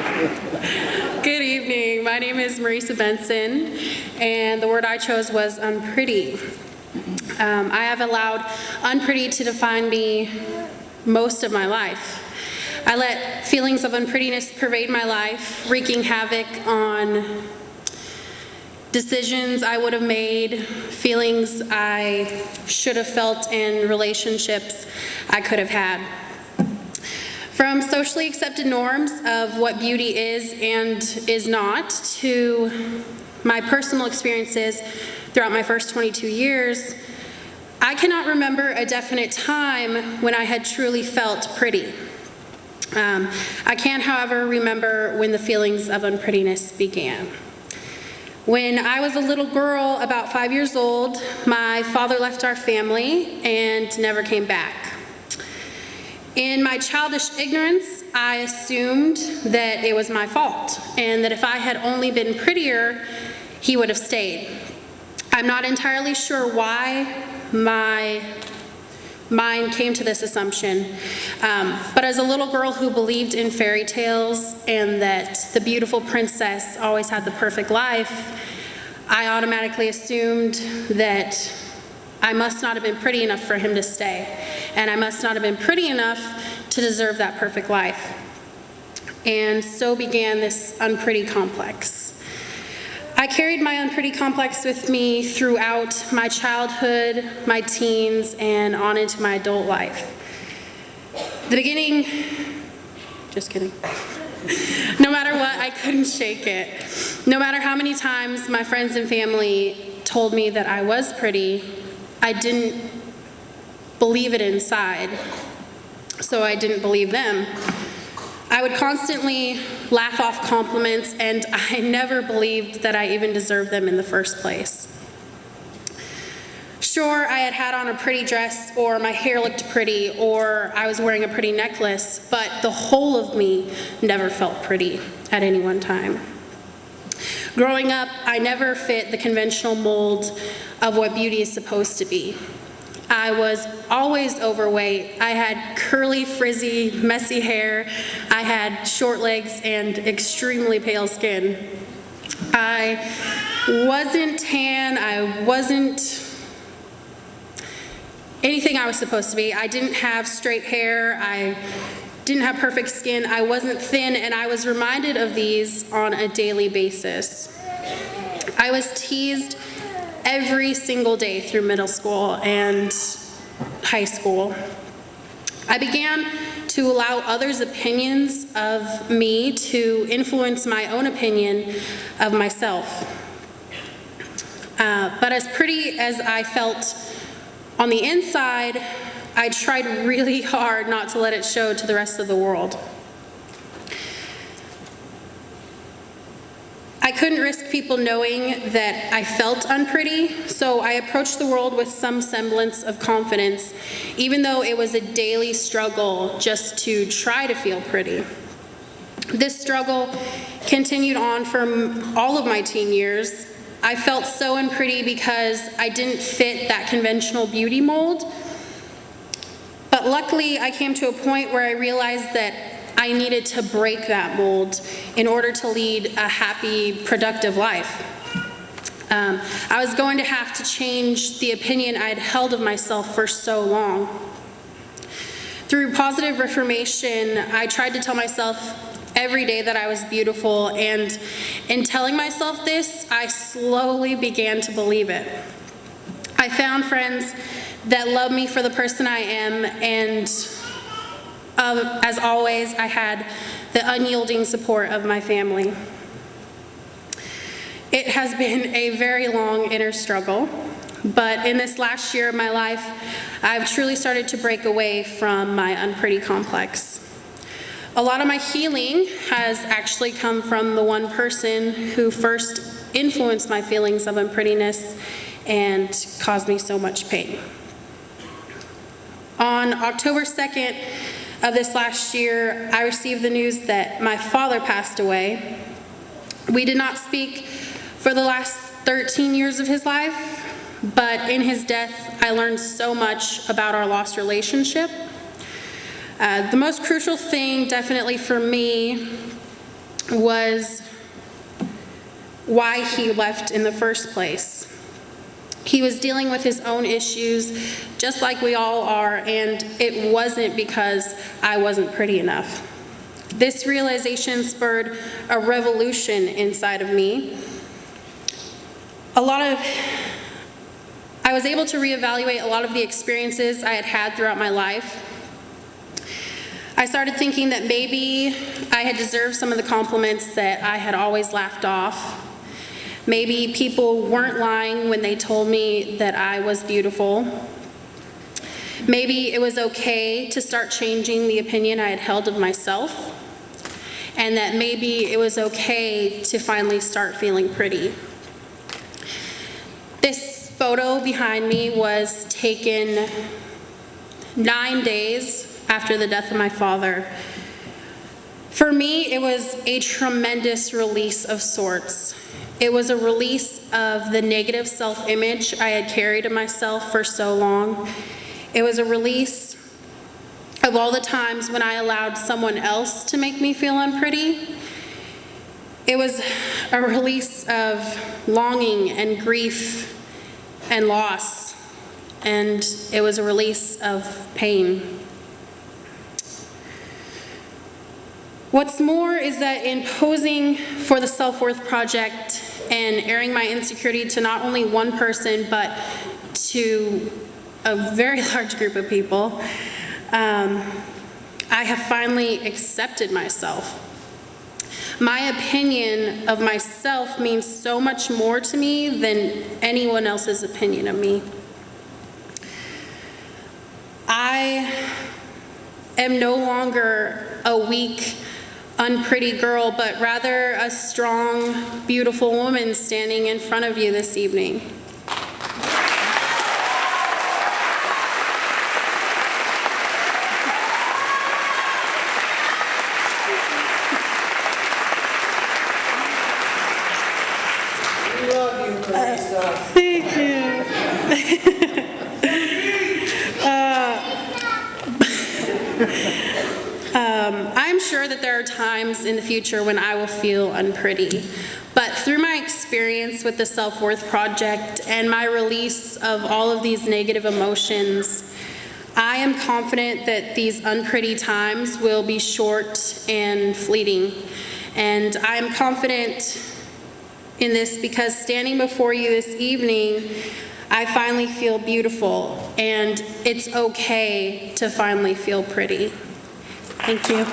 Good evening. My name is Marisa Benson, and the word I chose was unpretty. I have allowed unpretty to define me most of my life. I let feelings of unprettiness pervade my life, wreaking havoc on decisions I would have made, feelings I should have felt in relationships I could have had. From socially accepted norms of what beauty is and is not, to my personal experiences throughout my first 22 years, I cannot remember a definite time when I had truly felt pretty. I can, however, remember when the feelings of unprettiness began. When I was a little girl, about 5 years old, my father left our family and never came back. In my childish ignorance, I assumed that it was my fault, and that if I had only been prettier, he would have stayed. I'm not entirely sure why my mind came to this assumption, but as a little girl who believed in fairy tales and that the beautiful princess always had the perfect life, I automatically assumed that I must not have been pretty enough for him to stay, and I must not have been pretty enough to deserve that perfect life. And so began this unpretty complex. I carried my unpretty complex with me throughout my childhood, my teens, and on into my adult life. The beginning, just kidding. No matter what, I couldn't shake it. No matter how many times my friends and family told me that I was pretty, I didn't believe it inside, so I didn't believe them. I would constantly laugh off compliments, and I never believed that I even deserved them in the first place. Sure, I had on a pretty dress, or my hair looked pretty, or I was wearing a pretty necklace, but the whole of me never felt pretty at any one time. Growing up, I never fit the conventional mold of what beauty is supposed to be. I was always overweight. I had curly, frizzy, messy hair. I had short legs and extremely pale skin. I wasn't tan. I wasn't anything I was supposed to be. I didn't have straight hair. I didn't have perfect skin. I wasn't thin, and I was reminded of these on a daily basis. I was teased every single day through middle school and high school. I began to allow others' opinions of me to influence my own opinion of myself. But as pretty as I felt on the inside, I tried really hard not to let it show to the rest of the world. I couldn't risk people knowing that I felt unpretty, so I approached the world with some semblance of confidence, even though it was a daily struggle just to try to feel pretty. This struggle continued on for all of my teen years. I felt so unpretty because I didn't fit that conventional beauty mold. But luckily, I came to a point where I realized that I needed to break that mold in order to lead a happy, productive life. I was going to have to change the opinion I had held of myself for so long. Through positive affirmation, I tried to tell myself every day that I was beautiful, and in telling myself this, I slowly began to believe it. I found friends that love me for the person I am, and as always, I had the unyielding support of my family. It has been a very long inner struggle, but in this last year of my life, I've truly started to break away from my unpretty complex. A lot of my healing has actually come from the one person who first influenced my feelings of unprettiness and caused me so much pain. On October 2nd of this last year, I received the news that my father passed away. We did not speak for the last 13 years of his life, but in his death, I learned so much about our lost relationship. The most crucial thing, definitely for me, was why he left in the first place. He was dealing with his own issues, just like we all are, and it wasn't because I wasn't pretty enough. This realization spurred a revolution inside of me. I was able to reevaluate a lot of the experiences I had had throughout my life. I started thinking that maybe I had deserved some of the compliments that I had always laughed off. Maybe people weren't lying when they told me that I was beautiful. Maybe it was okay to start changing the opinion I had held of myself, and that maybe it was okay to finally start feeling pretty. This photo behind me was taken 9 days after the death of my father. For me, it was a tremendous release of sorts. It was a release of the negative self-image I had carried of myself for so long. It was a release of all the times when I allowed someone else to make me feel unpretty. It was a release of longing and grief and loss, and it was a release of pain. What's more is that in posing for the Self-Worth Project and airing my insecurity to not only one person, but to a very large group of people, I have finally accepted myself. My opinion of myself means so much more to me than anyone else's opinion of me. I am no longer a weak, unpretty girl, but rather a strong, beautiful woman standing in front of you this evening. We love you, Marisa. Thank you. I'm sure that there are times in the future when I will feel unpretty, but through my experience with the Self-Worth Project and my release of all of these negative emotions, I am confident that these unpretty times will be short and fleeting. And I am confident in this because standing before you this evening, I finally feel beautiful, and it's okay to finally feel pretty. Thank you.